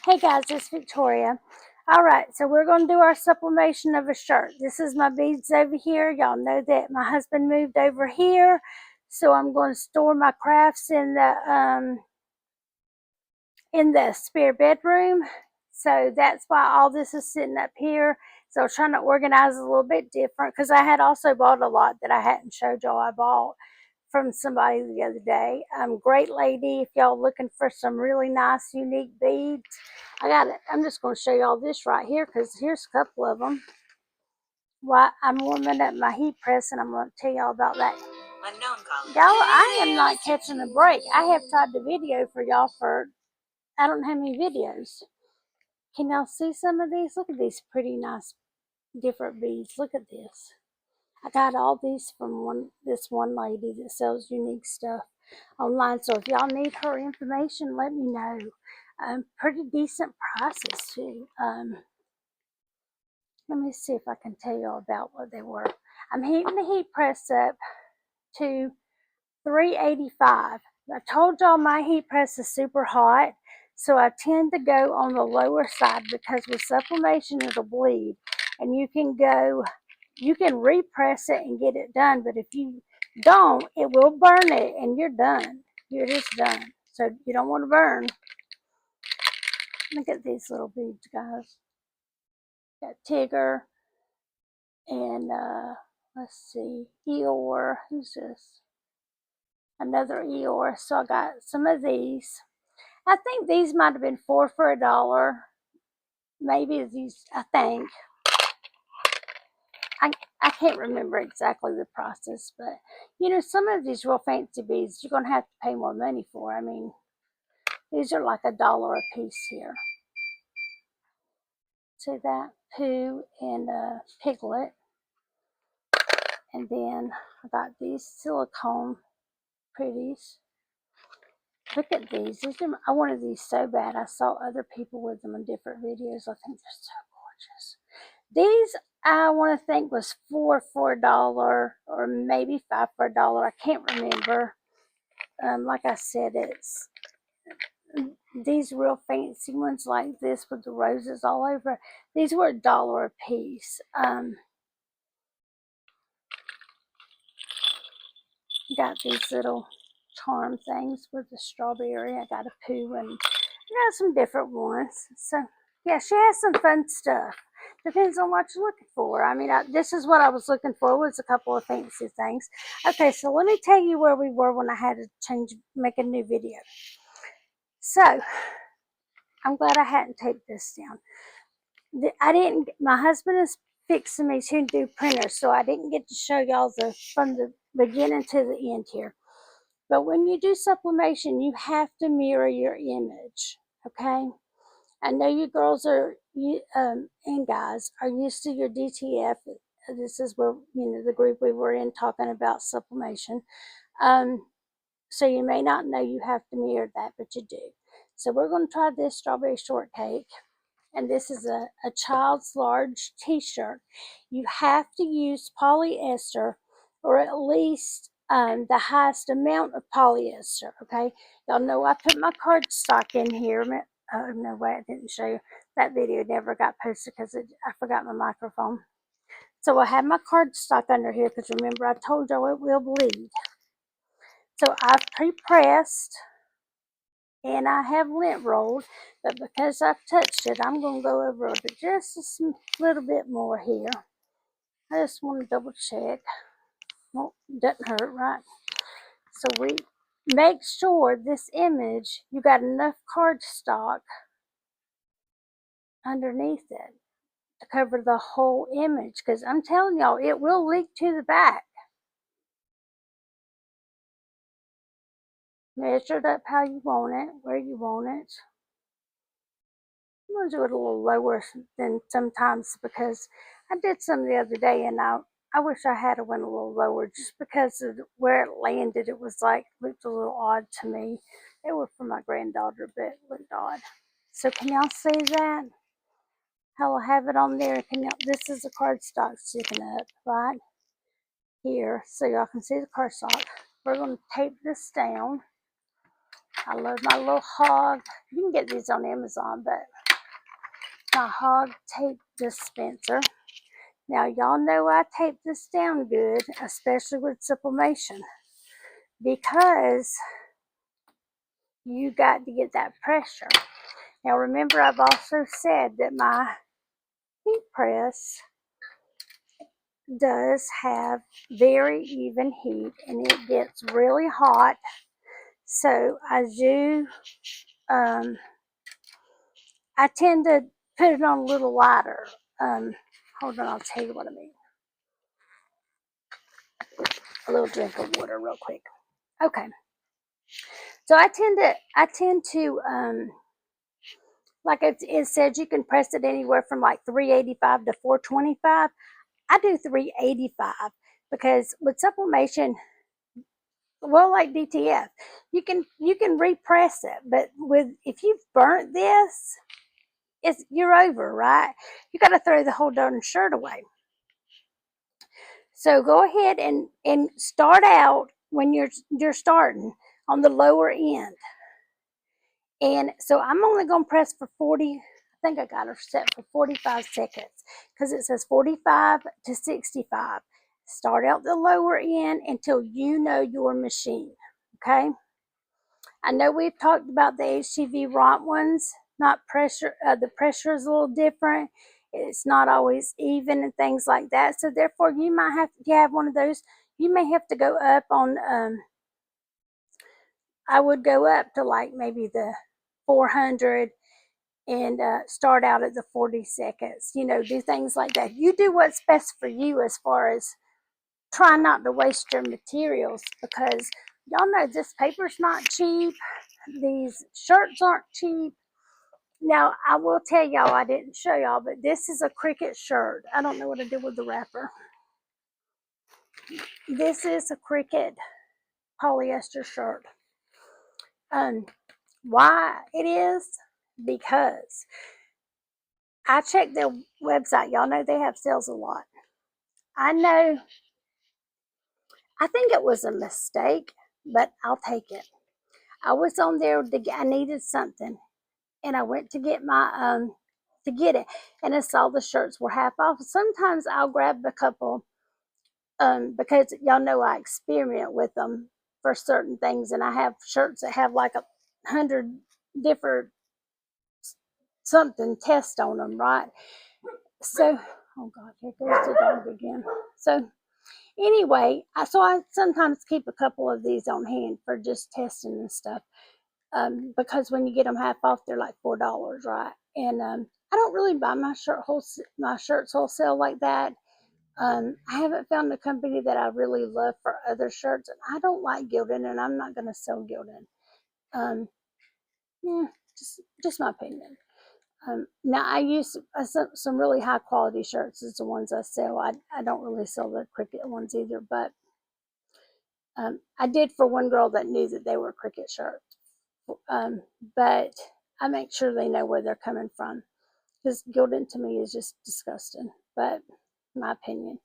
Hey guys, it's Victoria. Alright, so we're going to do our sublimation of a shirt. This is my beads over here. Y'all know that my husband moved over here. So I'm going to store my crafts in the spare bedroom. So that's why all this is sitting up here. So I was trying to organize it a little bit different because I had also bought a lot that I hadn't showed y'all I bought from somebody the other day. Great lady, if y'all looking for some really nice unique beads, I got it. I'm just going to show y'all this right here because here's a couple of them. Well, I'm warming up my heat press and I'm going to tell y'all about that. Unknown caller. Y'all, I am not catching a break. I have tried to video for y'all for I don't have any videos. Can y'all see some of these? Look at these pretty nice different beads. Look at this. I got all these from this one lady that sells unique stuff online. So if y'all need her information, let me know. Pretty decent prices too. Let me see if I can tell you about what they were. I'm heating the heat press up to 385. I told y'all my heat press is super hot, so I tend to go on the lower side because with sublimation it'll bleed, and you can repress it and get it done, but if you don't, it will burn it and you're done. You're just done. So you don't want to burn. Look at these little beads, guys. Got Tigger and let's see, Eeyore. Who's this? Another Eeyore. So I got some of these. I think these might have been $4 for $1. Maybe these, I think. I can't remember exactly the process, but you know, some of these real fancy beads you're going to have to pay more money for. I mean, these are like $1 a piece here. See that? Pooh and Piglet. And then I got these silicone pretties. Look at these. I wanted these so bad. I saw other people with them in different videos. I think they're so gorgeous. These I want to think was $4 for $1 or maybe $5 for $1. I can't remember. Like I said, it's these real fancy ones like this with the roses all over. These were $1 a piece. Got these little charm things with the strawberry. I got a Pooh and got some different ones. So yeah, she has some fun stuff. Depends on what you're looking for. I mean, this is what I was looking for, was a couple of fancy things. Okay, so let me tell you where we were when I had to make a new video. So I'm glad I hadn't taped this down. My husband is fixing me to do printers, so I didn't get to show y'all from the beginning to the end here. But when you do sublimation, you have to mirror your image, okay? I know you girls and guys are used to your DTF. This is where, you know, the group we were in talking about sublimation. So you may not know you have to mirror that, but you do. So we're going to try this strawberry shortcake. And this is a child's large t-shirt. You have to use polyester, or at least the highest amount of polyester, okay? Y'all know I put my cardstock in here. Oh, no way, I didn't show you. That video never got posted because I forgot my microphone. So I have my cardstock under here because remember I told y'all it will bleed. So I've pre-pressed and I have lint rolled, but because I've touched it, I'm going to go over it just a little bit more here. I just want to double check. Well, doesn't hurt, right? So we make sure this image, you got enough cardstock underneath it to cover the whole image, because I'm telling y'all, it will leak to the back. Measure it up how you want it, where you want it. I'm going to do it a little lower than sometimes because I did some the other day and I wish I had went a little lower just because of where it landed. It was like, looked a little odd to me. They were for my granddaughter, but it looked odd. So can y'all see that? How I have it on there? This is the cardstock sticking up right here. So y'all can see the cardstock. We're going to tape this down. I love my little hog. You can get these on Amazon, but my hog tape dispenser. Now, y'all know I tape this down good, especially with sublimation, because you got to get that pressure. Now, remember, I've also said that my heat press does have very even heat, and it gets really hot. So I do, I tend to put it on a little lighter. Hold on, I'll tell you what I mean. A little drink of water real quick. Okay. So I tend to, like it said, you can press it anywhere from like 385 to 425. I do 385 because with sublimation, well, like DTF, you can repress it, but with if you've burnt this, you're over, right? You got to throw the whole darn shirt away. So go ahead and start out when you're starting on the lower end. And so I'm only going to press for 40. I think I got her set for 45 seconds because it says 45 to 65. Start out the lower end until you know your machine. Okay. I know we've talked about the HTV ROT ones, not pressure. The pressure is a little different. It's not always even and things like that. So therefore, you might have, if you have one of those, you may have to go up on. I would go up to like maybe the 400 and start out at the 40 seconds. Do things like that. You do what's best for you as far as try not to waste your materials, because y'all know this paper's not cheap. These shirts aren't cheap. Now, I will tell y'all, I didn't show y'all, but this is a Cricut shirt. I don't know what I did with the wrapper. This is a Cricut polyester shirt. Why it is? Because I checked their website. Y'all know they have sales a lot. I know, I think it was a mistake, but I'll take it. I was on there I needed something, and I went to get to get it, and I saw the shirts were half off. Sometimes I'll grab a couple, because y'all know I experiment with them for certain things, and I have shirts that have like 100 different something test on them, right? So, oh God, here goes the dog again. So anyway, so I sometimes keep a couple of these on hand for just testing and stuff. Because when you get them half off, they're like $4, right? And I don't really buy my shirts wholesale like that. I haven't found a company that I really love for other shirts, and I don't like Gildan, and I'm not going to sell Gildan. Yeah, just my opinion. Now I use some really high quality shirts is the ones I sell. I don't really sell the Cricut ones either, but I did for one girl that knew that they were Cricut shirts. But I make sure they know where they're coming from, because Gildan to me is just disgusting. But my opinion.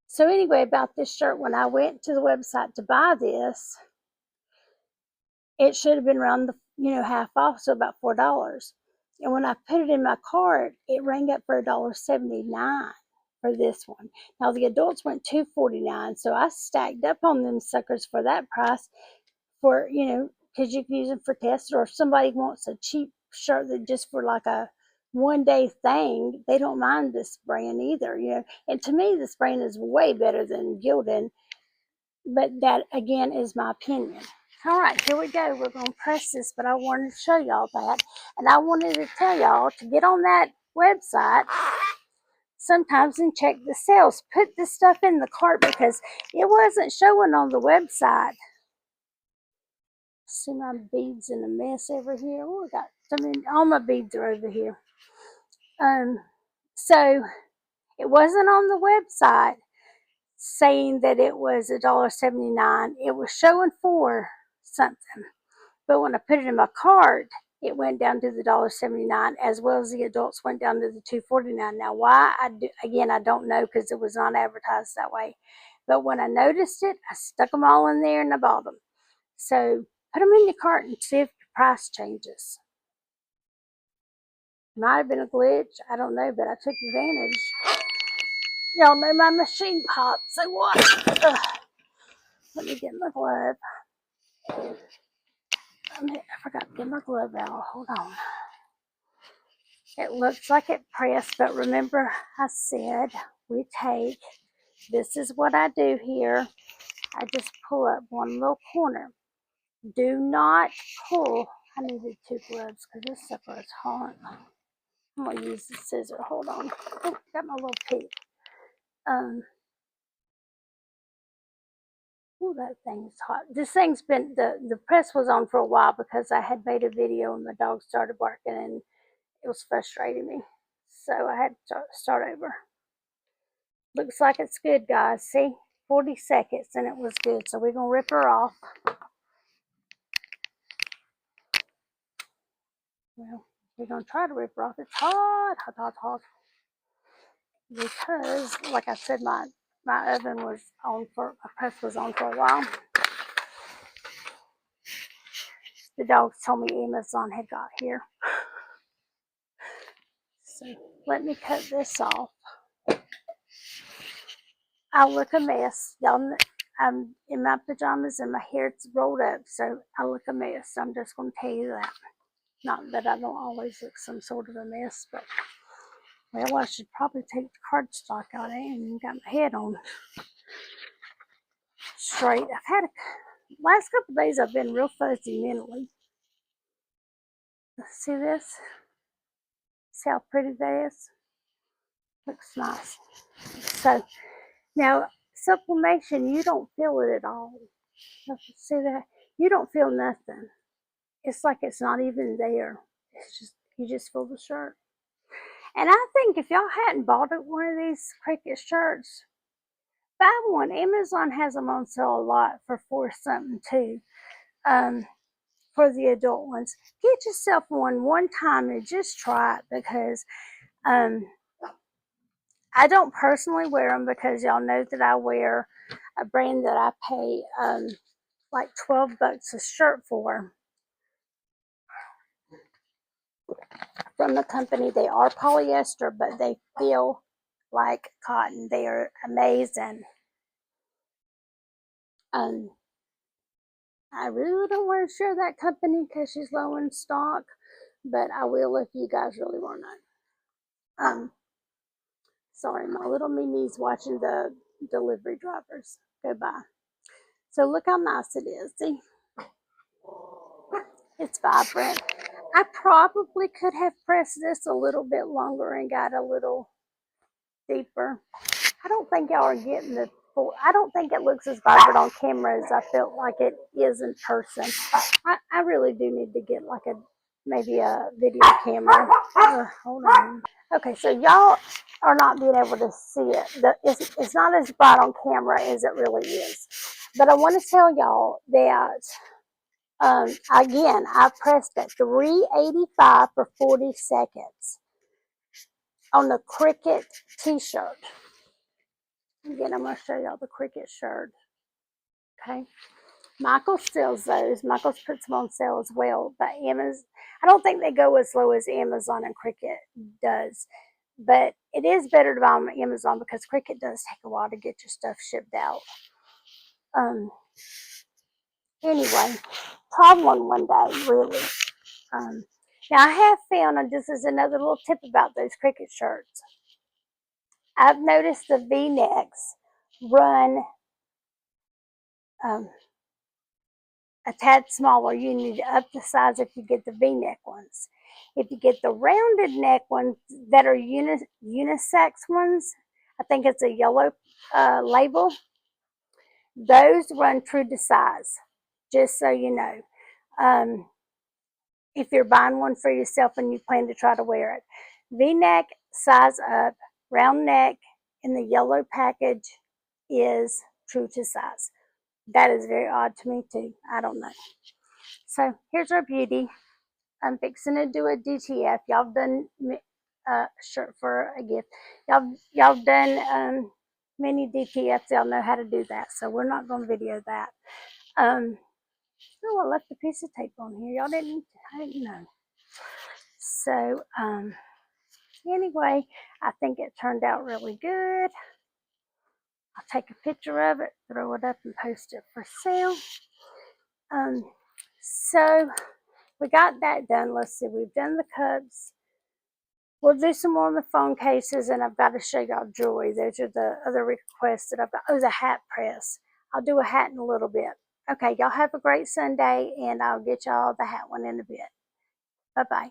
So anyway, about this shirt, when I went to the website to buy this, it should have been around the half off, so about $4. And when I put it in my cart, it rang up for $1.79 for this one. Now the adults went $2.49, so I stacked up on them suckers for that price. For because you can use them for tests, or if somebody wants a cheap shirt that just for like a 1 day thing, they don't mind this brand either. And to me, this brand is way better than Gildan, but that again is my opinion. All right, here we go. We're going to press this, but I wanted to show y'all that. And I wanted to tell y'all to get on that website sometimes and check the sales. Put this stuff in the cart because it wasn't showing on the website. See my beads in a mess over here. Oh, all my beads are over here. So it wasn't on the website saying that it was $1.79. It was showing for something. But when I put it in my cart, it went down to the $1.79, as well as the adults went down to the $2.49. Now, why? I don't know, because it was not advertised that way. But when I noticed it, I stuck them all in there and I bought them. So put them in your cart and see if the price changes. Might have been a glitch. I don't know, but I took advantage. Y'all know my machine popped, so what? Ugh. Let me get my glove. I forgot to get my glove out. Hold on. It looks like it pressed, but remember I said we take, this is what I do here. I just pull up one little corner. Do not pull. I needed 2 gloves because this sucker is hot. I'm going to use the scissor. Hold on. Oh, got my little pick. Oh, that thing's hot. This thing's been, the press was on for a while because I had made a video and the dog started barking and it was frustrating me. So I had to start over. Looks like it's good, guys. See? 40 seconds and it was good. So we're going to rip her off. Well, we're going to try to rip her off. It's hot, hot, hot, hot. Because, like I said, my oven was on for, my press was on for a while. The dogs told me Amazon had got here. So let me cut this off. I look a mess. Y'all, I'm in my pajamas and my hair's rolled up, so I look a mess. I'm just going to tell you that. Not that I don't always look some sort of a mess, but, well, I should probably take the cardstock out and got my head on straight. I've had last couple of days I've been real fuzzy mentally. See this? See how pretty that is? Looks nice. So now sublimation, you don't feel it at all. See that? You don't feel nothing. It's like it's not even there. It's just, you just feel the shirt. And I think if y'all hadn't bought one of these Cricut shirts, buy one. Amazon has them on sale a lot for $4 something too. For the adult ones, get yourself one time and just try it, because I don't personally wear them because y'all know that I wear a brand that I pay like $12 a shirt for from the company. They are polyester, but they feel like cotton. They are amazing. I really don't want to share that company because she's low in stock, but I will if you guys really want to know. Sorry, my little Mimi's watching the delivery drivers go by. So look how nice it is. See? It's vibrant. I probably could have pressed this a little bit longer and got a little deeper. I don't think y'all are getting the full, I don't think it looks as vibrant on camera as I felt like it is in person. I really do need to get like maybe a video camera. Hold on. Okay, so y'all are not being able to see it. It's not as bright on camera as it really is. But I want to tell y'all that, again, I pressed at 385 for 40 seconds on the Cricut t-shirt. Again, I'm going to show y'all the Cricut shirt. Okay. Michaels sells those. Michaels puts them on sale as well. But Amazon, I don't think they go as low as Amazon and Cricut does. But it is better to buy on Amazon because Cricut does take a while to get your stuff shipped out. Anyway, try one day, really. Now, I have found, and this is another little tip about those Cricut shirts. I've noticed the V-necks run a tad smaller. You need to up the size if you get the V-neck ones. If you get the rounded neck ones that are unisex ones, I think it's a yellow label, those run true to size, just so you know. If you're buying one for yourself and you plan to try to wear it. V-neck, size up, round neck in the yellow package is true to size. That is very odd to me too. I don't know. So here's our beauty. I'm fixing to do a DTF. Y'all done a shirt for a gift. Y'all done many DTFs. Y'all know how to do that. So we're not going to video that. Oh, I left a piece of tape on here. I didn't know. So Anyway, I think it turned out really good. I'll take a picture of it, throw it up, and post it for sale. So we got that done. Let's see, we've done the cups. We'll do some more on the phone cases, and I've got to show y'all jewelry. Those are the other requests that I've got. Oh, the hat press. I'll do a hat in a little bit. Okay, y'all have a great Sunday, and I'll get y'all the hat one in a bit. Bye-bye.